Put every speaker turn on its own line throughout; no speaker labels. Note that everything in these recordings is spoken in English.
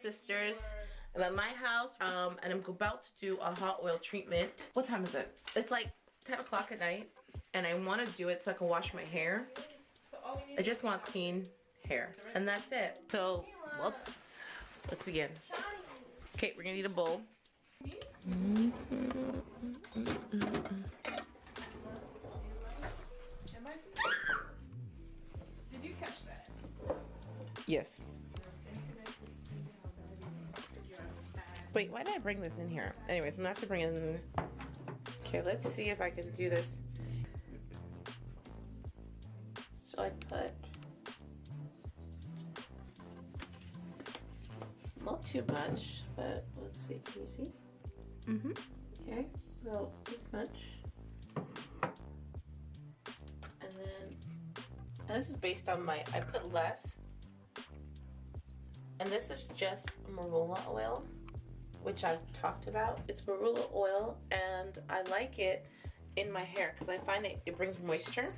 sisters. I'm at my house, and I'm about to do a hot oil treatment. What time is it? It's like 10 o'clock at night, and I want to do it so I can wash my hair. I just want clean hair, and that's it. So, let's begin. Okay, we're gonna need a bowl.
Did you catch that?
Yes. Wait, why did I bring this in here? Anyways, I'm gonna have to bring it in. Okay, let's see if I can do this. So I put not too much, but let's see. Can you see? Okay, about this much. And this is based on I put less. And this is just Maroola Oil, which I've talked about. It's Maroola Oil, and I like it in my hair because I find it brings moisture.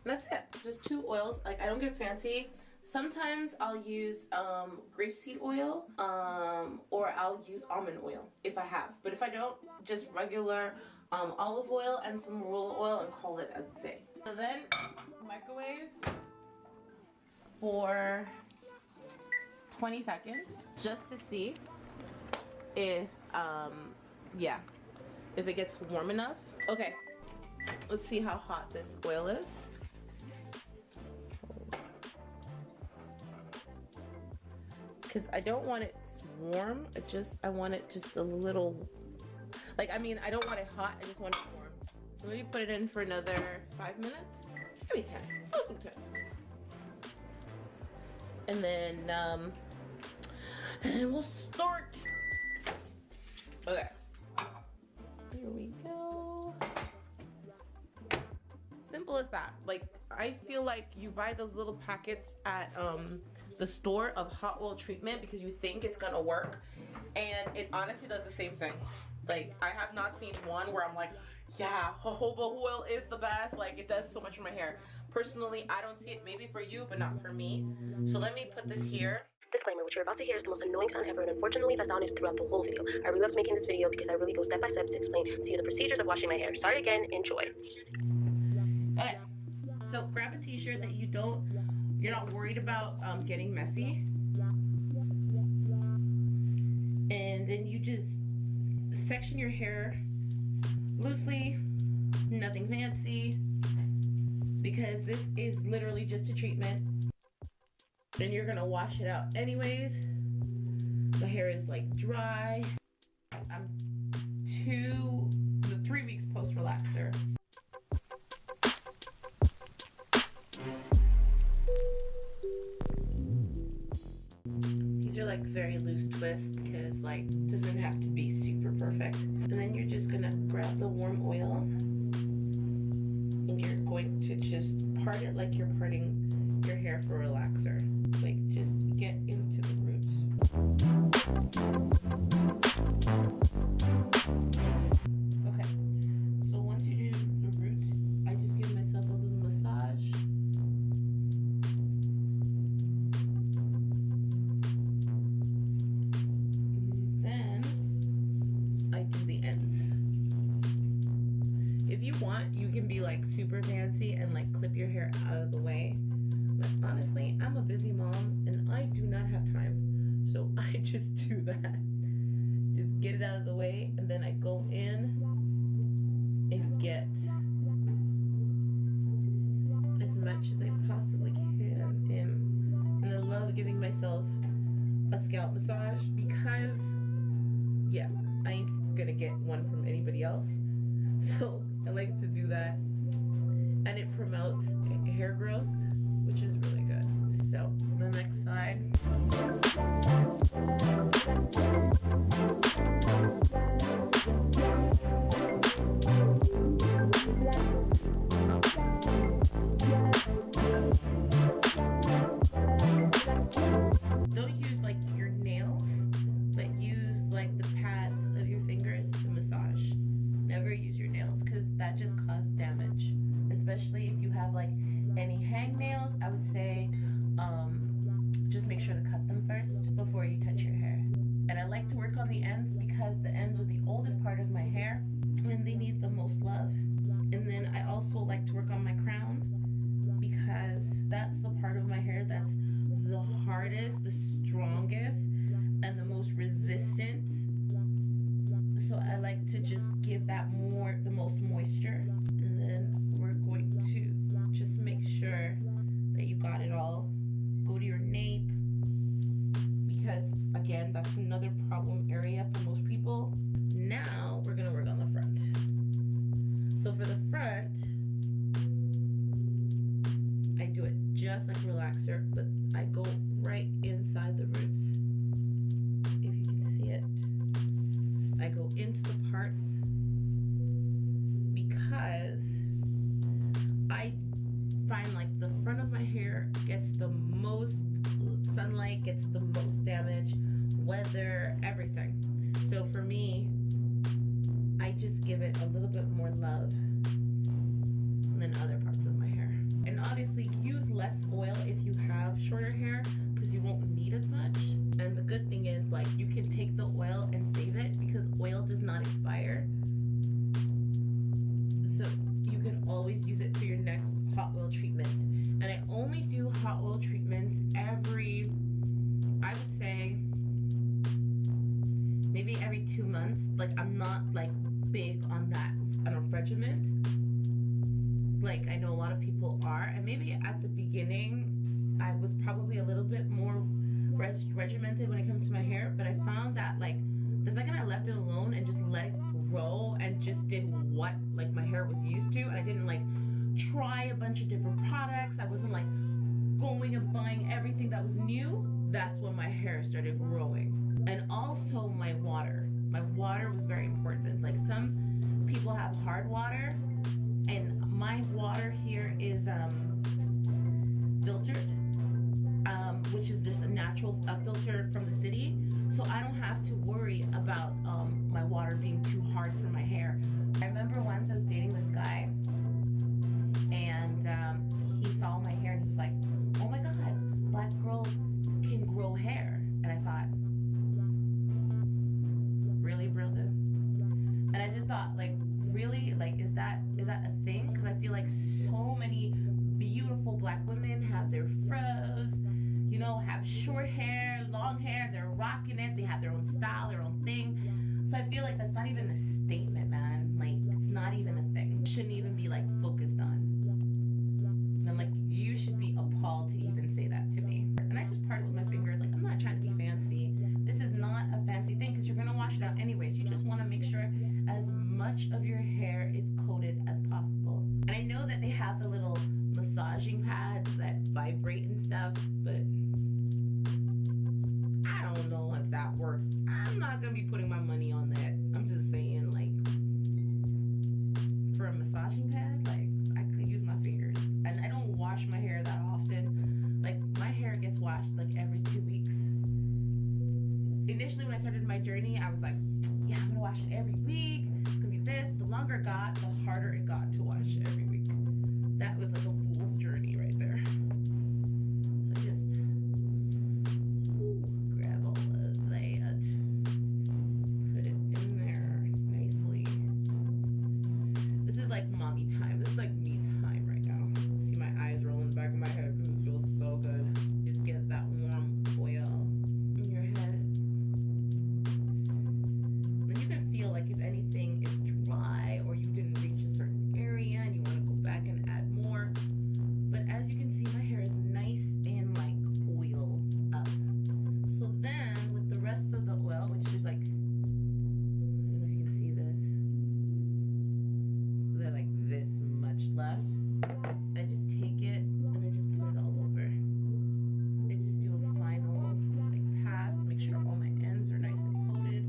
And that's it. Just 2 oils. Like, I don't get fancy. Sometimes I'll use grapeseed oil, or I'll use almond oil if I have. But if I don't, just regular olive oil and some Maroola oil and call it a day. So then microwave for 20 seconds just to see if if it gets warm enough. Okay, let's see how hot this oil is. Because I don't want it warm, I want it just a little, like, I mean, I don't want it hot, I just want it warm. So maybe put it in for another 5 minutes, maybe 10, I'll do 10. And then we'll start. Okay, here we go. Simple as that. Like, I feel like you buy those little packets at the store of hot oil treatment because you think it's gonna work, and it honestly does the same thing. Like, I have not seen one where I'm like, yeah, jojoba oil is the best. Like, it does so much for my hair. Personally, I don't see it. Maybe for you, but not for me. So let me put this here.
Disclaimer, what you're about to hear is the most annoying sound ever, and unfortunately that sound is throughout the whole video. I really loved making this video because I really go step by step to explain to you the procedures of washing my hair. Sorry again, enjoy.
Okay, so grab a t-shirt that you're not worried about getting messy. And then you just section your hair loosely, nothing fancy, because this is literally just a treatment. Then you're gonna wash it out anyways. My hair is like dry. I'm 3 weeks post relaxer. These are like very loose twists because, like, doesn't have to be super perfect. And then you're just gonna grab the warm oil and you're going to just part it like you're parting your hair for a relaxer. Like, just get into the roots. Okay, so once you do the roots, I just give myself a little massage. Then I do the ends. If you want, you can be like super fancy and like clip your hair out of the way. But honestly, I'm a busy mom and I do not have time. So I just do that. Just get it out of the way, and then I go in and get as much as I possibly can in. And I love giving myself a scalp massage because, yeah, I ain't gonna get one from anybody else. So I like to do that. And it promotes hair growth, which is really good. So the next side. front of my hair gets the most sunlight, gets the most damage, weather, everything. So for me, I just give it a little bit more love than other parts of my hair. And obviously use less oil if you have shorter hair because you won't need as much. And the good thing is, like, you can take the oil and save it because oil does not expire. So you can always use it for your next hot oil treatment. And I only do hot oil treatments every, I would say, maybe every 2 months. Like, I'm not like big on that on a regimen. Like, I know a lot of people are, and maybe at the beginning I was probably a little bit more regimented when it comes to my hair, but I found that, like, the second I left it alone and just let it grow and just did what, like, my hair was used to, and I didn't, like, try a bunch of different products, I wasn't, like, going and buying everything that was new, that's when my hair started growing. And also my water was very important. Like, some people have hard water, and my water here is filtered, which is just a natural filter from the city, so I don't have to worry about my water being too hard for my hair. I remember once I was dating this guy, and he saw my hair and he was like, oh my god, black girls can grow hair. And I thought, really, brother? And I just thought, like, really, like, is that a thing? Because I feel like so many beautiful black women have their froze, you know, have short hair, long hair, they're rocking it, they have their own style, their own thing. So I feel like that's not even a statement, man. Like, it's not even a thing. It shouldn't even be, like, focused on. And I'm like, you should be appalled to even say that to me. And I just parted with my finger, like, I'm not trying to be fancy. This is not a fancy thing because you're gonna wash it out anyways. You just want to make sure as much of your hair is coated as possible. And I know that they have the little massaging pads that vibrate and stuff, but I don't know if that works. I'm not gonna be putting my money on that. I'm just saying, like, for a massaging pad, like, I could use my fingers. And I don't wash my hair that often. Like, my hair gets washed like every 2 weeks. Initially, when I started my journey, I was like, yeah, I'm gonna wash it every week. It's gonna be this. The longer it got, the harder it got to wash every week. That was like a fool's journey right there. So just grab all of that, put it in there nicely. This is like mommy time. This is like me time right now. See my eyes rolling in the back of my head because it feels so good. Just get that warm oil in your head. Then you can feel like if anything is dry or you didn't reach a certain area and you want to go back and add more. But as you can see, my hair is nice and, like, oiled up. So then with the rest of the oil, which is like, I don't know if you can see this, there's like this much left, I just take it and I just put it all over. I just do a final, like, pass, make sure all my ends are nice and coated.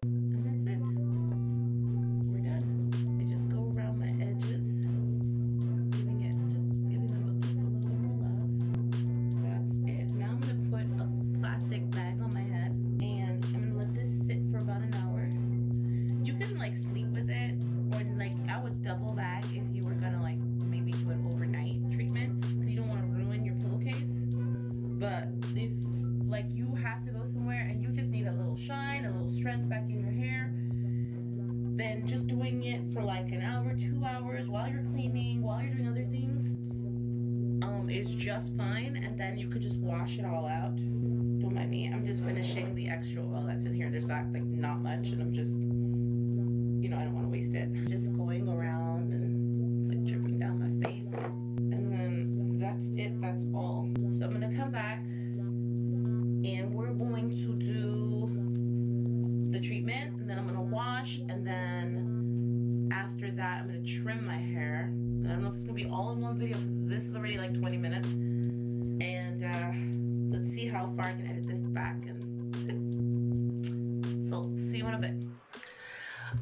And that's it. We're done. I just go around my edges, giving them just a little more love. That's it. Now I'm gonna put a plastic bag on my head, and I'm gonna let this sit for about an hour. You can, like, sleep with it, or, like, I would double bag if you were gonna, like, maybe do an overnight treatment because you don't want to ruin your pillowcase. But if, like, you have to go somewhere and you just need a little shine, a little strength back in your hair, then just doing it for like an hour, 2 hours while you're cleaning, while you're doing other things, is just fine. And then you could just wash it all out. Don't mind me. I'm just finishing the extra oil that's in here. There's not, like, not much, and I'm just, you know, I don't want to waste it. Just going around and it's like dripping down my face. And then that's it. That's all. So I'm gonna come back and we're going to do the treatment, and then I'm gonna wash, and then after that I'm gonna trim my hair. And I don't know if it's gonna be all in one video because this is already like 20 minutes. And let's see how far I can edit this back. And out of bed.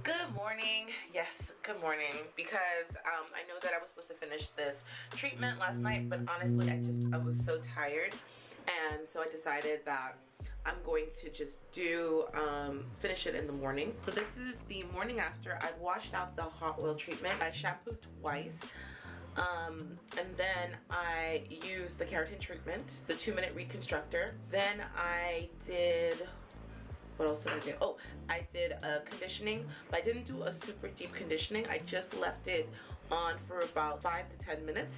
Good morning. Yes, good morning. Because I know that I was supposed to finish this treatment last night, but honestly, I was so tired, and so I decided that I'm going to just do finish it in the morning. So this is the morning after. I've washed out the hot oil treatment. I shampooed twice. And then I used the keratin treatment, the 2-minute reconstructor. Then I did, what else did I do? Oh, I did a conditioning, but I didn't do a super deep conditioning. I just left it on for about 5 to 10 minutes,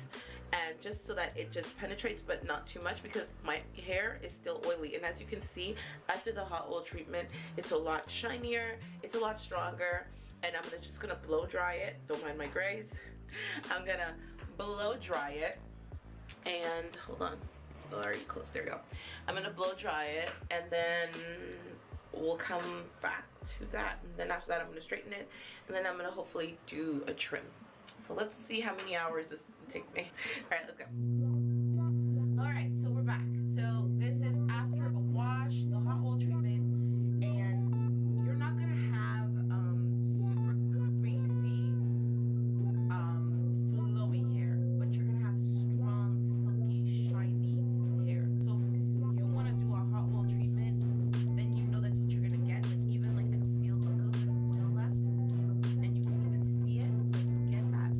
and just so that it just penetrates, but not too much, because my hair is still oily. And as you can see, after the hot oil treatment, it's a lot shinier, it's a lot stronger. And I'm just gonna blow dry it. Don't mind my grays. I'm gonna blow dry it, and hold on, already close, there we go. I'm gonna blow dry it, and then we'll come back to that, and then after that I'm gonna straighten it, and then I'm gonna hopefully do a trim. So let's see how many hours this will take me. All right, let's go. All right, so we're back. So this is after a wash, the hot oil treatment, and you're not gonna have super crazy flowy hair, but you're gonna have strong, silky, shiny hair. So if you want to do a hot oil treatment, then you know that's what you're gonna get. Like even like I can feel a little bit of oil left, and you can even see it. So you get that.